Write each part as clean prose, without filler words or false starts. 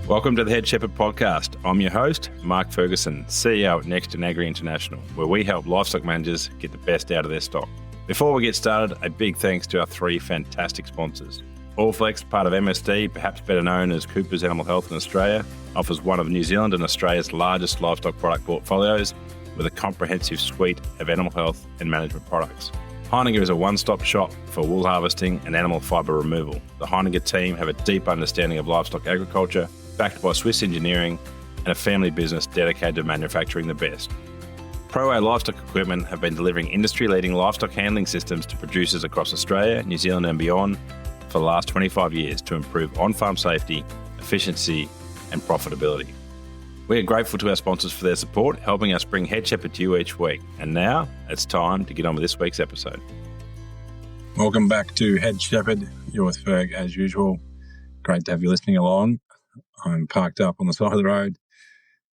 Welcome to the Head Shepherd Podcast. I'm your host, Mark Ferguson, CEO at Next and Agri International, where we help livestock managers get the best out of their stock. Before we get started, a big thanks to our three fantastic sponsors. Allflex, part of MSD, perhaps better known as Cooper's Animal Health in Australia, offers one of New Zealand and Australia's largest livestock product portfolios with a comprehensive suite of animal health and management products. Heineken is a one-stop shop for wool harvesting and animal fibre removal. The Heineken team have a deep understanding of livestock agriculture, backed by Swiss engineering and a family business dedicated to manufacturing the best. ProA Livestock Equipment have been delivering industry-leading livestock handling systems to producers across Australia, New Zealand and beyond for the last 25 years to improve on-farm safety, efficiency and profitability. We are grateful to our sponsors for their support, helping us bring Head Shepherd to you each week. And now it's time to get on with this week's episode. Welcome back to Head Shepherd. You're with Ferg as usual. Great to have you listening along. I'm parked up on the side of the road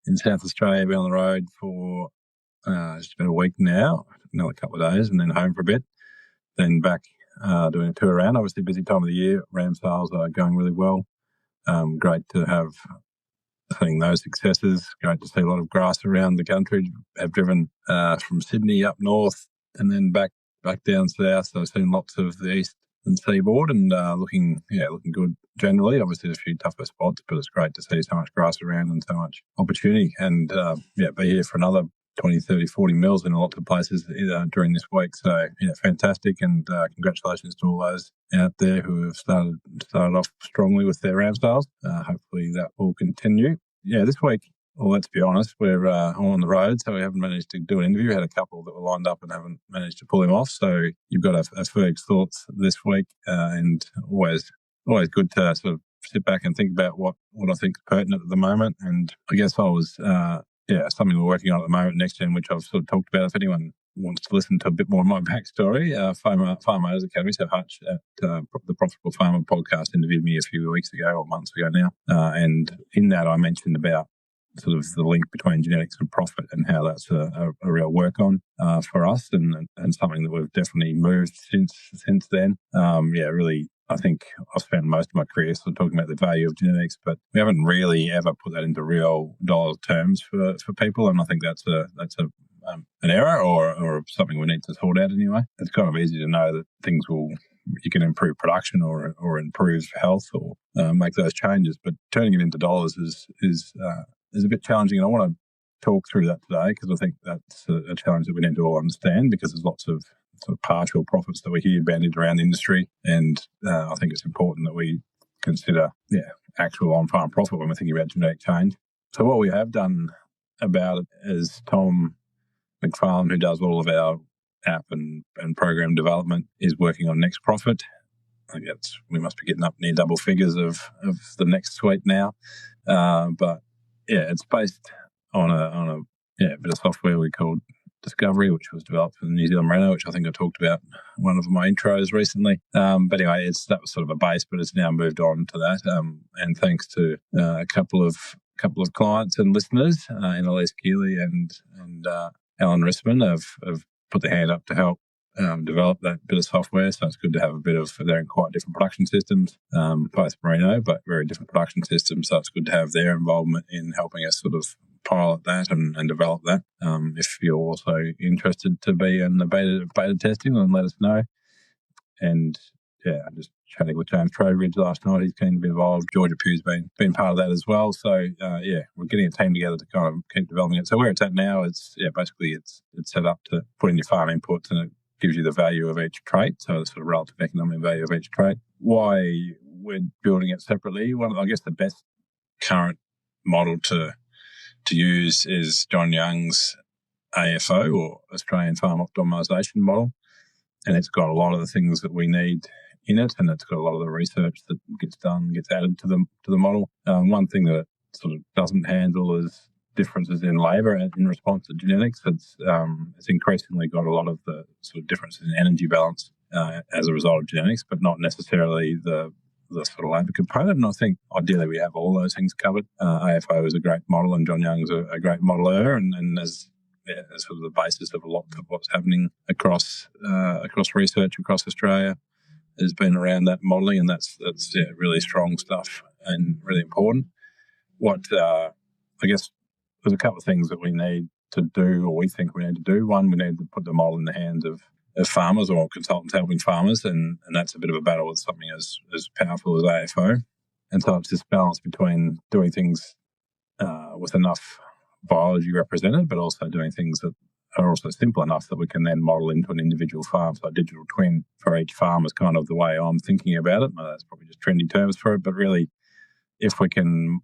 in South Australia, been on the road for just about a week now, another couple of days, and then home for a bit. Then back doing a tour around. Obviously, busy time of the year. Ram sales are going really well. Great to have seeing those successes. Great to see a lot of grass around the country. I've driven from Sydney up north and then back down south. So I've seen lots of the east and seaboard and looking good generally. Obviously, there's a few tougher spots, but it's great to see so much grass around and so much opportunity. And be here for another 20, 30, 40 mils in lots of places during this week. So, fantastic. And congratulations to all those out there who have started off strongly with their ram sales. Hopefully that will continue. Yeah, this week, well, let's be honest, we're all on the road, so we haven't managed to do an interview. We had a couple that were lined up and haven't managed to pull him off. So you've got a Ferg's thoughts this week, and always good to sort of sit back and think about what I think is pertinent at the moment. And I guess I was, something we're working on at the moment, NextGen, which I've sort of talked about. If anyone wants to listen to a bit more of my backstory, Farm Owners Academy, so Hutch at the Profitable Farmer podcast interviewed me a few weeks ago or months ago now. And in that I mentioned about sort of the link between genetics and profit and how that's a real work on for us and something that we've definitely moved since then. Really, I think I've spent most of my career sort of talking about the value of genetics, but we haven't really ever put that into real dollar terms for people, and I think that's an error or something we need to sort out anyway. It's kind of easy to know that you can improve production or improve health or make those changes, but turning it into dollars is a bit challenging, and I want to talk through that today because I think that's a challenge that we need to all understand, because there's lots of sort of partial profits that we hear bandied around the industry, and I think it's important that we consider actual on-farm profit when we're thinking about genetic change. So what we have done about it is Tom McFarlane, who does all of our app and program development, is working on NextProfit. I think we must be getting up near double figures of the next suite now, but it's based on a bit of software we called Discovery, which was developed for the New Zealand Merino, which I think I talked about in one of my intros recently. But anyway, that was sort of a base, but it's now moved on to that. And thanks to a couple of clients and listeners, Annalise Keeley and Alan Rissman have put their hand up to help develop that bit of software. So it's good to have they're in quite different production systems, both Merino, but very different production systems. So it's good to have their involvement in helping us sort of pilot that and develop that. If you're also interested to be in the beta testing, then let us know. And I'm just chatting with James Trowbridge last night. He's keen to be involved. Georgia Pugh's been part of that as well. So we're getting a team together to kind of keep developing it. So where it's at now, it's set up to put in your farm inputs, and it gives you the value of each trait, so the sort of relative economic value of each trait. Why we're building it separately? I guess the best current model to use is John Young's AFO, or Australian Farm Optimisation Model, and it's got a lot of the things that we need in it, and it's got a lot of the research that gets added to the model. One thing that it sort of doesn't handle is differences in labour in response to genetics. It's increasingly got a lot of the sort of differences in energy balance as a result of genetics, but not necessarily the sort of labour component. And I think ideally we have all those things covered. AFO is a great model, and John Young's a great modeler, and as sort of the basis of a lot of what's happening across research across Australia has been around that modelling, and that's really strong stuff and really important. I guess there's a couple of things that we need to do, or we think we need to do. One, we need to put the model in the hands of farmers or consultants helping farmers, and that's a bit of a battle with something as powerful as AFO. And so it's this balance between doing things with enough biology represented, but also doing things that are also simple enough that we can then model into an individual farm. So a digital twin for each farm is kind of the way I'm thinking about it. That's probably just trendy terms for it, but really, if we can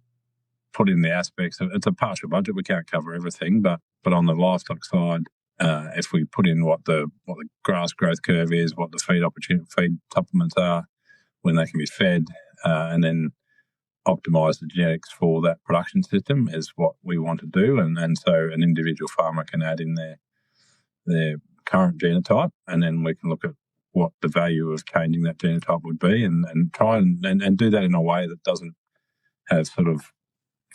put in the aspects of, it's a partial budget, we can't cover everything, but on the livestock side, if we put in what the grass growth curve is, what the feed supplements are, when they can be fed, and then optimize the genetics for that production system is what we want to do. And so an individual farmer can add in their current genotype, and then we can look at what the value of changing that genotype would be, and try and do that in a way that doesn't have sort of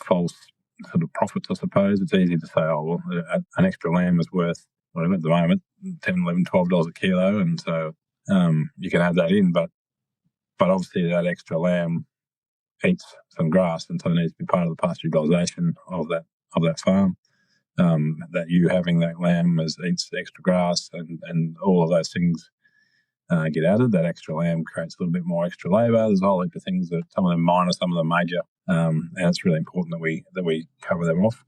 false sort of profits, I suppose. It's easy to say, oh, well, an extra lamb is worth, whatever, at the moment, $10, $11, $12 a kilo, and so you can add that in, but obviously that extra lamb eats some grass, and so it needs to be part of the pasteurisation of that farm. That you having that lamb eats extra grass, and all of those things get added. That extra lamb creates a little bit more extra labour. There's a whole heap of things that some of them minor, some of them major, and it's really important that we cover them off.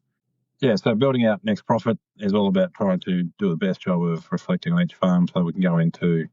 Yeah, so building out neXtProfit is all about trying to do the best job of reflecting on each farm, so we can go into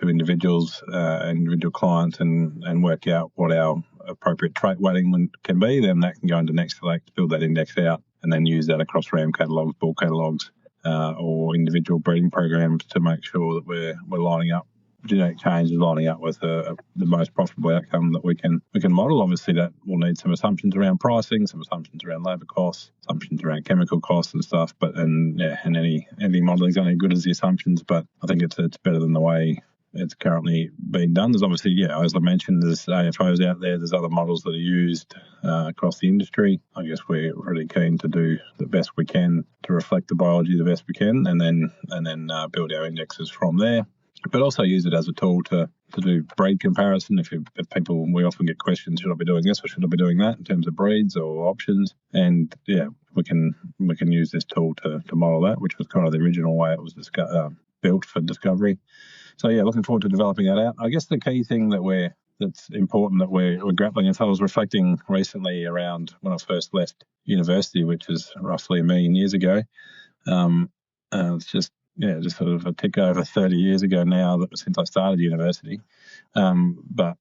individuals, individual clients, and work out what our appropriate trait weighting can be. Then that can go into neXtSelect, build that index out, and then use that across ram catalogues, bull catalogues, or individual breeding programs to make sure that we're lining up genetic change, is lining up with the most profitable outcome that we can model. Obviously, that will need some assumptions around pricing, some assumptions around labour costs, assumptions around chemical costs and stuff. And any modelling is only as good as the assumptions. But I think it's better than the way it's currently being done. There's obviously, as I mentioned, there's AFOs out there. There's other models that are used across the industry. I guess we're really keen to do the best we can to reflect the biology the best we can, and then build our indexes from there. But also use it as a tool to do breed comparison. If people, we often get questions, should I be doing this or should I be doing that in terms of breeds or options? And we can use this tool to model that, which was kind of the original way it was built for discovery. So looking forward to developing that out. I guess the key thing that's important that we're grappling with, I was reflecting recently around when I first left university, which is roughly 1 million years ago. It's just sort of a tick over 30 years ago now since I started university. But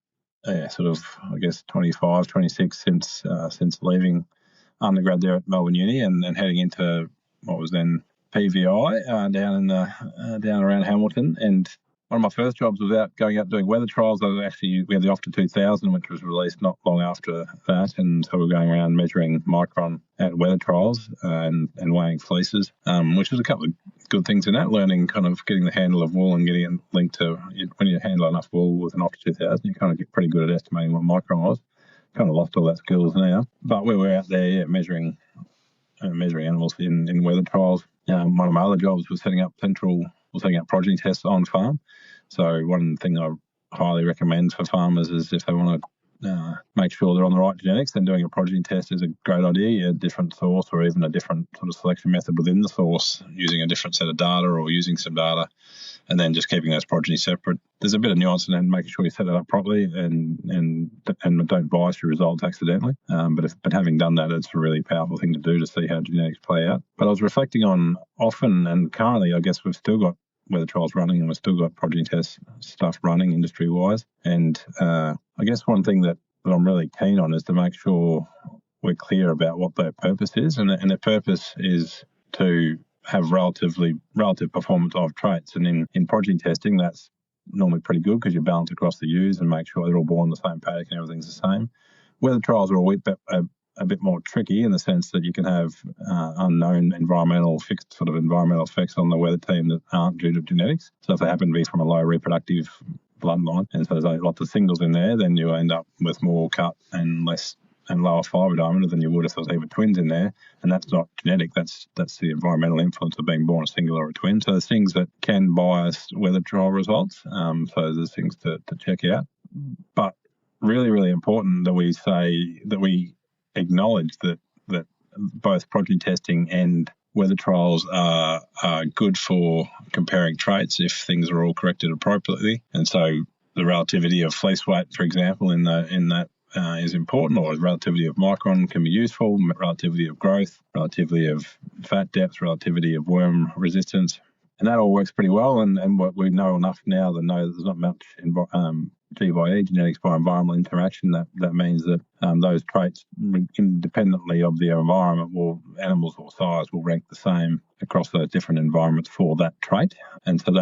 sort of, I guess, 25, 26 since leaving undergrad there at Melbourne Uni and heading into what was then PVI down around Hamilton. And one of my first jobs was going out doing weather trials. We had the Opta 2000, which was released not long after that, and so we were going around measuring micron at weather trials and weighing fleeces, which was a couple of good things in that, learning kind of getting the handle of wool and getting it linked to, when you handle enough wool with an Opta 2000, you kind of get pretty good at estimating what micron was. Kind of lost all that skills now, but we were out there measuring animals in weather trials. One of my other jobs was setting up progeny tests on farm. So one thing I highly recommend for farmers is if they want to make sure they're on the right genetics, then doing a progeny test is a great idea. A different source or even a different sort of selection method within the source, using a different set of data or using some data, and then just keeping those progeny separate. There's a bit of nuance in that, making sure you set it up properly and don't bias your results accidentally. But having done that, it's a really powerful thing to do to see how genetics play out. But I was reflecting on often, and currently, I guess we've still got weather trials running and we've still got progeny test stuff running industry-wise. And I guess one thing that I'm really keen on is to make sure we're clear about what their purpose is. And their purpose is to have relative performance of traits. And in progeny testing, that's normally pretty good because you balance across the ewes and make sure they're all born in the same paddock and everything's the same. Weather trials are a bit more tricky in the sense that you can have unknown environmental effects on the weather team that aren't due to genetics. So if they happen to be from a low reproductive bloodline, and so there's lots of singles in there, then you end up with more cut and lower fibre diameter than you would if there was either twins in there. And that's not genetic, that's the environmental influence of being born a single or a twin. So there's things that can bias weather trial results. So there's things to check out. But really, really important that we say that we acknowledge that both progeny testing and weather trials are good for comparing traits if things are all corrected appropriately. And so the relativity of fleece weight, for example, in that is important, or relativity of micron can be useful, relativity of growth, relativity of fat depth, relativity of worm resistance. And that all works pretty well. And what we know enough now to know that there's not much G by E, genetics by environmental interaction. That means that those traits, independently of the environment, animals or size, will rank the same across those different environments for that trait. And so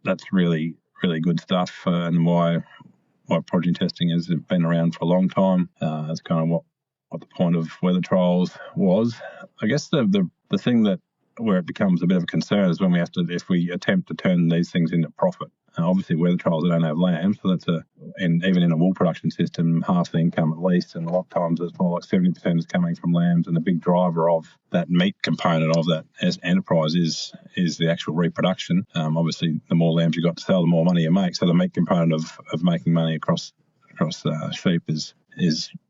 that's really, really good stuff, and why progeny testing has been around for a long time. That's kind of what the point of weather trials was. I guess the thing where it becomes a bit of a concern is when if we attempt to turn these things into profit. Obviously, weather trials, they don't have lambs, so even in a wool production system, half the income at least, and a lot of times it's more like 70% is coming from lambs, and the big driver of that meat component of that as enterprise is the actual reproduction. Obviously, the more lambs you've got to sell, the more money you make, so the meat component of making money across sheep is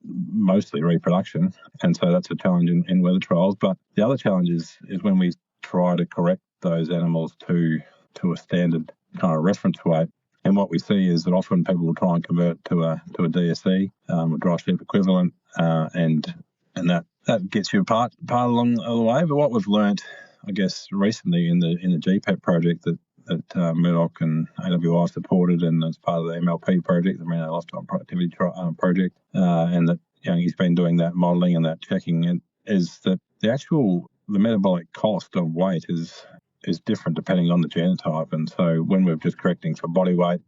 mostly reproduction, and so that's a challenge in weather trials. But the other challenge is when we try to correct those animals to a standard kind of reference weight, and what we see is that often people will try and convert to a DSE, a dry sheep equivalent, and that gets you a part along the way. But what we've learnt, I guess, recently in the GPEP project that Murdoch and AWI supported, and as part of the MLP project, the Merino Lifetime Productivity Project, and that he's been doing that modelling and that checking, is that the metabolic cost of weight is different depending on the genotype. And so when we're just correcting for body weight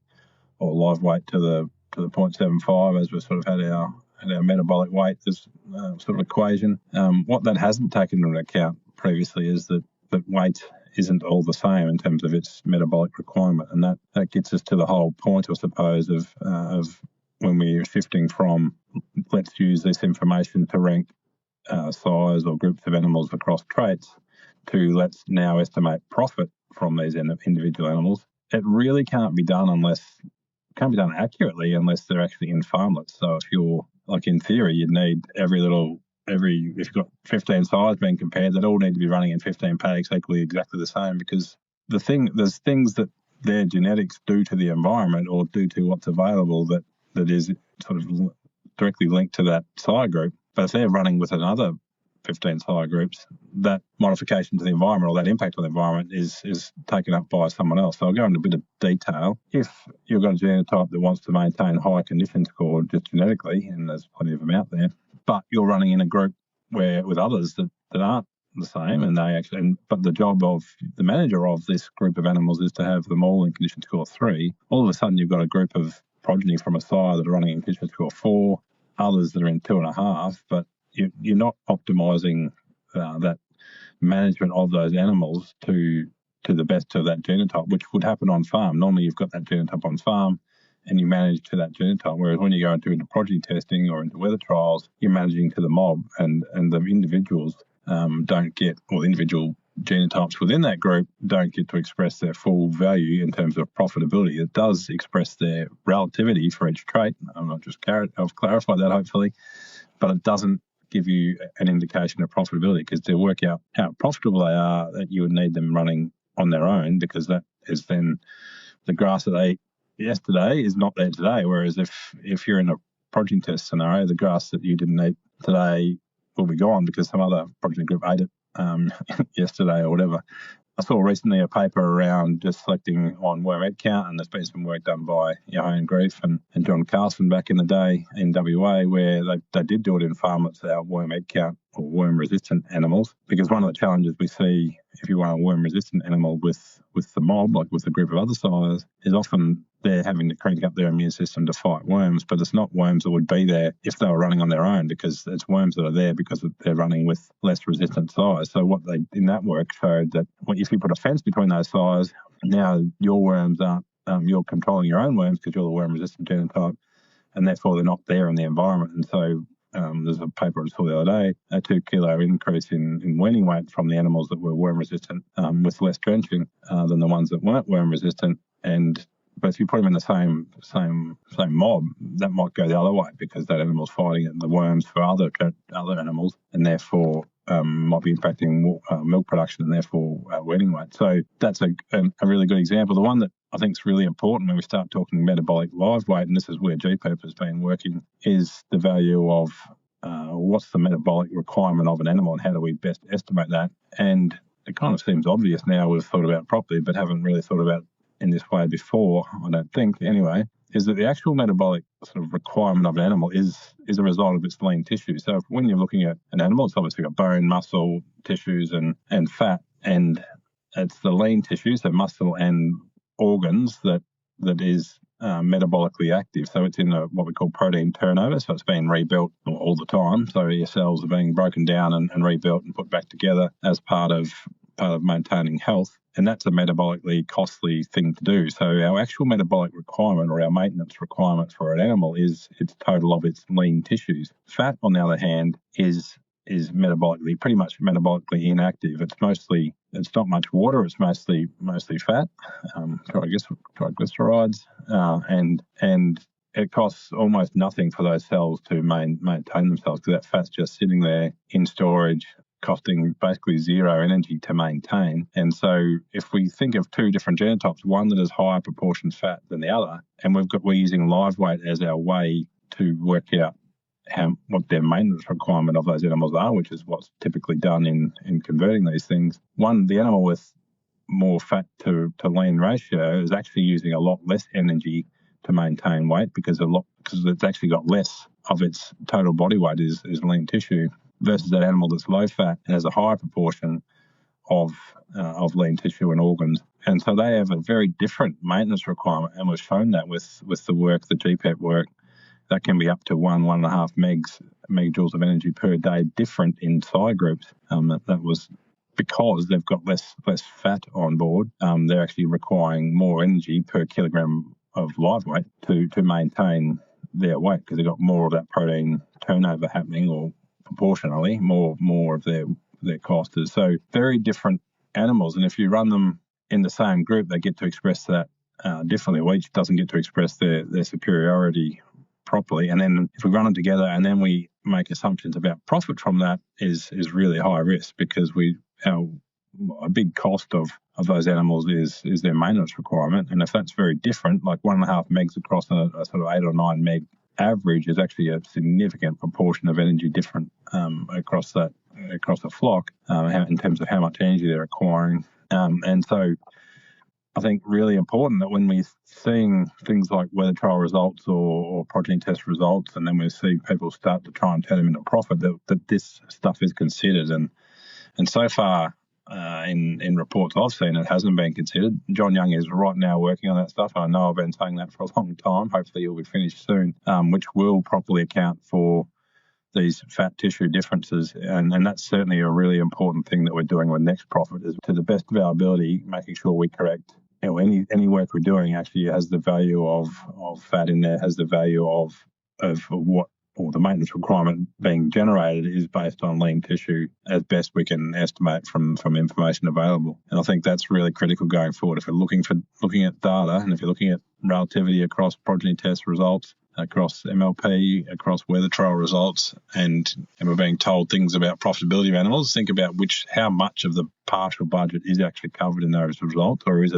or live weight to the 0.75, as we've sort of had our metabolic weight, this sort of equation, what that hasn't taken into account previously is that weight isn't all the same in terms of its metabolic requirement. And that gets us to the whole point, I suppose, of when we're shifting from let's use this information to rank size or groups of animals across traits to let's now estimate profit from these individual animals. It really can't be done accurately unless they're actually in farmlets. So if you're, like in theory, you'd need if you've got 15 sides being compared, they'd all need to be running in 15 paddocks equally exactly the same, because there's things that their genetics do to the environment or do to what's available that is sort of directly linked to that sire group. But if they're running with another 15 sire groups, that modification to the environment or that impact on the environment is taken up by someone else. So I'll go into a bit of detail. If you've got a genotype that wants to maintain high condition score just genetically, and there's plenty of them out there, but you're running in a group with others that aren't the same, but the job of the manager of this group of animals is to have them all in condition score 3, all of a sudden you've got a group of progeny from a sire that are running in condition score 4, others that are in 2.5, but you're not optimising that management of those animals to the best of that genotype, which would happen on farm. Normally you've got that genotype on farm and you manage to that genotype, whereas when you go into progeny testing or into weather trials, you're managing to the mob, and the individuals individual genotypes within that group don't get to express their full value in terms of profitability. It does express their relativity for each trait. I've clarified that hopefully, but it doesn't give you an indication of profitability, because to work out how profitable they are, that you would need them running on their own, because that is then the grass that they ate yesterday is not there today. Whereas if you're in a progeny test scenario, the grass that you didn't eat today will be gone because some other progeny group ate it yesterday or whatever. I saw recently a paper around just selecting on worm head count, and there's been some work done by Johan Grief and John Carlson back in the day in WA, where they did do it in farmlets, our worm head count or worm-resistant animals, because one of the challenges we see if you want a worm-resistant animal with the mob, like with a group of other sires, is often they're having to crank up their immune system to fight worms, but it's not worms that would be there if they were running on their own, because it's worms that are there because they're running with less resistant sires. So what they in that work showed that if you put a fence between those sires, now your worms aren't, you're controlling your own worms because you're the worm-resistant genotype, and therefore they're not there in the environment. And so there's a paper I saw the other day, a 2 kilo increase in weaning weight from the animals that were worm resistant with less drenching than the ones that weren't worm resistant. And But if you put them in the same mob, that might go the other way because that animal's fighting the worms for other animals, and therefore might be impacting milk production and therefore weaning weight. So that's a really good example. The one that I think is really important when we start talking metabolic live weight, and this is where GPEP has been working, is the value of what's the metabolic requirement of an animal and how do we best estimate that. And it kind of seems obvious now we've thought about it properly, but haven't really thought about it in this way before, I don't think anyway, is that the actual metabolic sort of requirement of an animal is a result of its lean tissue. So when you're looking at an animal, it's obviously got bone, muscle, tissues and fat, and it's the lean tissue, so muscle and organs that is metabolically active. So it's in what we call protein turnover, so it's being rebuilt all the time. So your cells are being broken down and rebuilt and put back together as part of maintaining health. And that's a metabolically costly thing to do. So our actual metabolic requirement or our maintenance requirement for an animal is its total of its lean tissues. Fat, on the other hand, is pretty much metabolically inactive. It's not much water. It's mostly fat, triglycerides, and it costs almost nothing for those cells to maintain themselves because that fat's just sitting there in storage, costing basically zero energy to maintain. And so if we think of two different genotypes, one that is higher proportion fat than the other, and we're using live weight as our way to work out what their maintenance requirement of those animals are, which is what's typically done in converting these things. The animal with more fat to lean ratio is actually using a lot less energy to maintain weight because it's actually got less of its total body weight is lean tissue versus that animal that's low fat and has a higher proportion of lean tissue and organs. And so they have a very different maintenance requirement, and we've shown that with the work, the GPEP work, that can be up to 1.5 megajoules of energy per day different in thigh groups. That was because they've got less fat on board. They're actually requiring more energy per kilogram of live weight to maintain their weight because they've got more of that protein turnover happening, or proportionally more of their cost is. So very different animals, and if you run them in the same group, they get to express that differently. Well, each doesn't get to express their superiority properly, and then if we run them together and then we make assumptions about profit from that is really high risk because a big cost of those animals is their maintenance requirement. And if that's very different, like 1.5 megs across a sort of 8 or 9 meg average is actually a significant proportion of energy different across a flock in terms of how much energy they're acquiring. And so I think really important that when we're seeing things like weather trial results or progeny test results, and then we see people start to try and turn them into profit, that this stuff is considered. And so far, in reports I've seen, it hasn't been considered. John Young is right now working on that stuff. I know I've been saying that for a long time. Hopefully he'll be finished soon, which will properly account for these fat tissue differences. And that's certainly a really important thing that we're doing with neXtProfit, is to the best of our ability, making sure we correct any work we're doing actually has the value of fat in there, has the value of what, or the maintenance requirement being generated is based on lean tissue as best we can estimate from information available. And I think that's really critical going forward. If you're looking at data, and if you're looking at relativity across progeny test results, across MLP, across weather trial results, and we're being told things about profitability of animals, think about how much of the partial budget is actually covered in those results, or is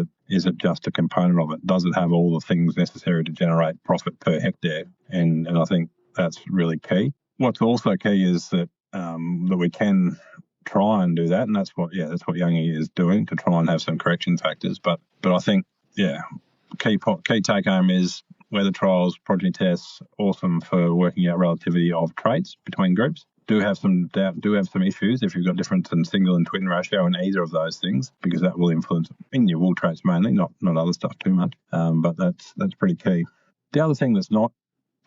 it just a component of it? Does it have all the things necessary to generate profit per hectare? And I think that's really key. What's also key is that we can try and do that, and that's what Youngie is doing, to try and have some correction factors. But I think key take home is weather trials, progeny tests, awesome for working out relativity of traits between groups. Do have some issues if you've got difference in single and twin ratio in either of those things, because that will influence in your wool traits mainly, not other stuff too much. But that's pretty key. The other thing that's not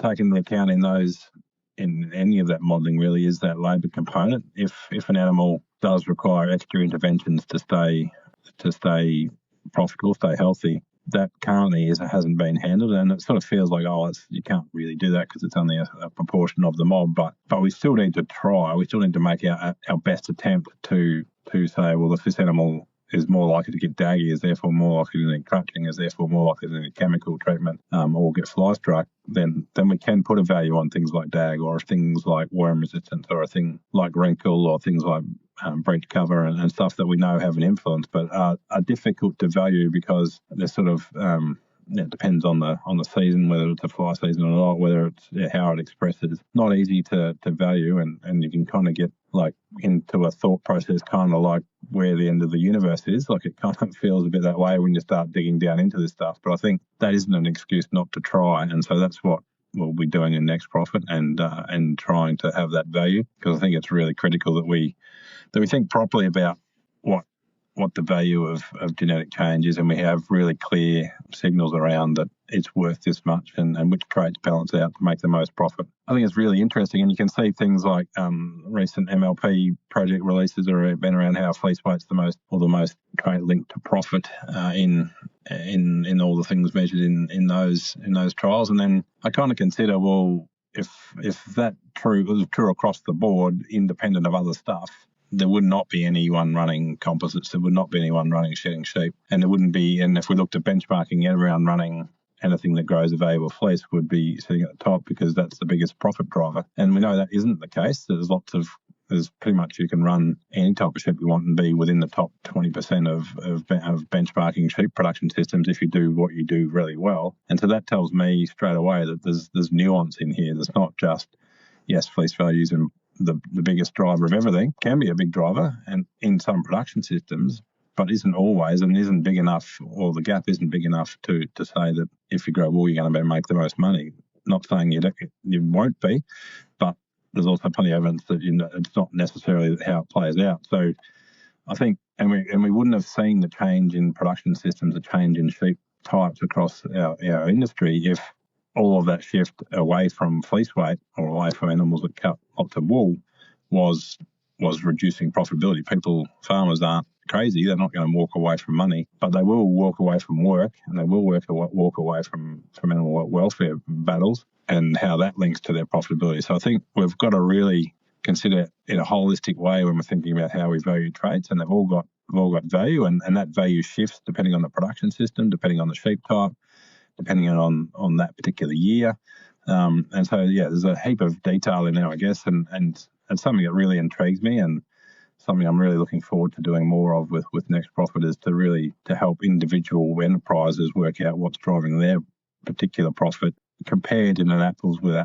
taken into account in any of that modelling really is that labour component. If an animal does require extra interventions to stay profitable, stay healthy, that currently hasn't been handled, and it sort of feels like, you can't really do that because it's only a proportion of the mob. But we still need to try. We still need to make our best attempt to say, well, if this animal is more likely to get daggier, is therefore more likely to need crutching, is therefore more likely to need chemical treatment, or get fly struck, then we can put a value on things like dag, or things like worm resistance, or a thing like wrinkle, or things like breach cover and stuff that we know have an influence, but are difficult to value because they're sort of it depends on the season, whether it's a fly season or not, whether it's how it expresses. Not easy to value, and you can kind of get like into a thought process, kind of like where the end of the universe is. Like it kind of feels a bit that way when you start digging down into this stuff. But I think that isn't an excuse not to try, and so that's what we'll be doing in neXtProfit and trying to have that value, because I think it's really critical that we think properly about what the value of genetic change is, and we have really clear signals around that it's worth this much and which traits balance out to make the most profit. I think it's really interesting, and you can see things like recent MLP project releases that have been around how fleece weight's the most trait linked to profit in all the things measured in those trials. And then I kind of consider, well, if that was true across the board, independent of other stuff, there would not be anyone running composites. There would not be anyone running shedding sheep. And there wouldn't be, and if we looked at benchmarking, everyone running anything that grows a valuable fleece would be sitting at the top, because that's the biggest profit driver. And we know that isn't the case. There's pretty much, you can run any type of sheep you want and be within the top 20% of benchmarking sheep production systems if you do what you do really well. And so that tells me straight away that there's nuance in here. There's not just, yes, fleece values and the biggest driver of everything. Can be a big driver and in some production systems, but isn't always, and isn't big enough, or the gap isn't big enough to say that if you grow wool, you're going to make the most money. Not saying you won't be, but there's also plenty of evidence that it's not necessarily how it plays out. So I think, and we wouldn't have seen the change in production systems, the change in sheep types across our industry if all of that shift away from fleece weight or away from animals that cut lots of wool was reducing profitability. Farmers aren't crazy. They're not going to walk away from money, but they will walk away from work, and they will walk away from animal welfare battles and how that links to their profitability. So I think we've got to really consider it in a holistic way when we're thinking about how we value traits, and they've all got value, and that value shifts depending on the production system, depending on the sheep type, depending on that particular year. And so, there's a heap of detail in there, I guess, and something that really intrigues me, and something I'm really looking forward to doing more of with neXtProfit is to help individual enterprises work out what's driving their particular profit, compared in an apples with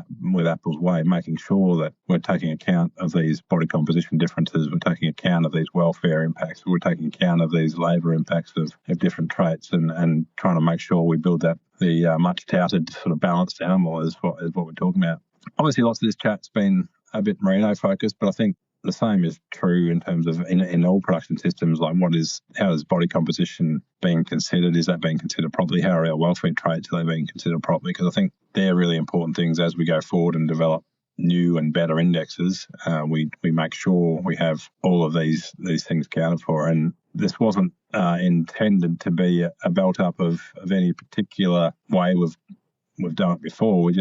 apples way, making sure that we're taking account of these body composition differences, we're taking account of these welfare impacts, we're taking account of these labour impacts of different traits, and trying to make sure we build the much touted sort of balanced animal is what we're talking about. Obviously, lots of this chat's been a bit merino focused, but I think the same is true in terms of in all production systems. Like, how is body composition being considered? Is that being considered properly? How are our welfare traits, are they being considered properly? Because I think they're really important things as we go forward and develop new and better indexes. We make sure we have all of these things accounted for. And this wasn't intended to be a belt up of any particular way we've done it before. We've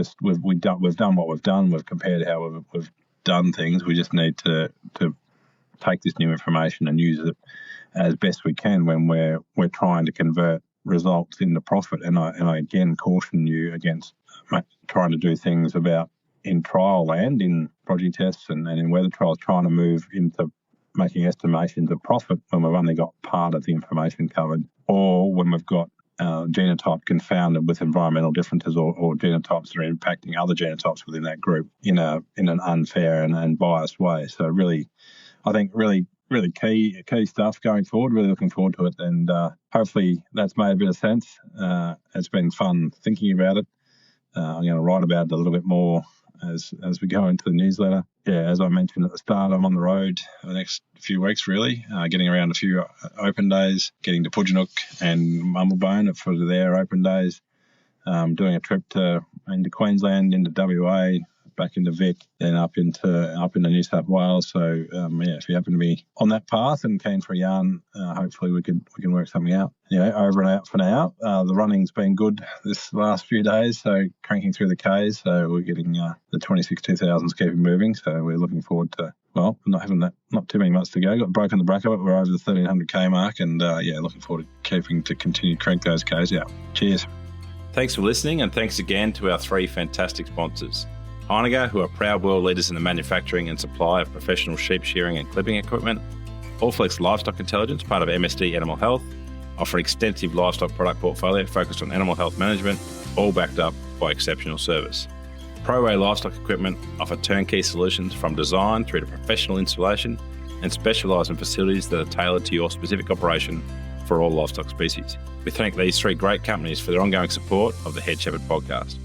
done what we've done. We've compared how we've done things. We just need to take this new information and use it as best we can when we're trying to convert results into profit. And I again caution you against trying to do things in trial land, in progeny tests and in weather trials, trying to move into making estimations of profit when we've only got part of the information covered, or when we've got genotype confounded with environmental differences, or genotypes that are impacting other genotypes within that group in an unfair and biased way. So really, I think really key stuff going forward. Really looking forward to it, and hopefully that's made a bit of sense. It's been fun thinking about it. I'm going to write about it a little bit more as we go into the newsletter. Yeah, as I mentioned at the start, I'm on the road the next few weeks, really, getting around a few open days, getting to Pudginook and Mumblebone for their open days, doing a trip into Queensland, into WA, back into Vic, then up into New South Wales. So if you happen to be on that path and keen for a yarn, hopefully we can work something out. Over and out for now. The running's been good this last few days, so cranking through the Ks. So we're getting the 26 2000s keeping moving. So we're looking forward to well, not too many months to go. Got broken the bracket. We're over the 1,300k mark, and looking forward to continue to crank those Ks out. Cheers. Thanks for listening, and thanks again to our three fantastic sponsors. Heinegger, who are proud world leaders in the manufacturing and supply of professional sheep shearing and clipping equipment. Allflex Livestock Intelligence, part of MSD Animal Health, offer extensive livestock product portfolio focused on animal health management, all backed up by exceptional service. ProWay Livestock Equipment offer turnkey solutions from design through to professional installation and specialise in facilities that are tailored to your specific operation for all livestock species. We thank these three great companies for their ongoing support of the Head Shepherd podcast.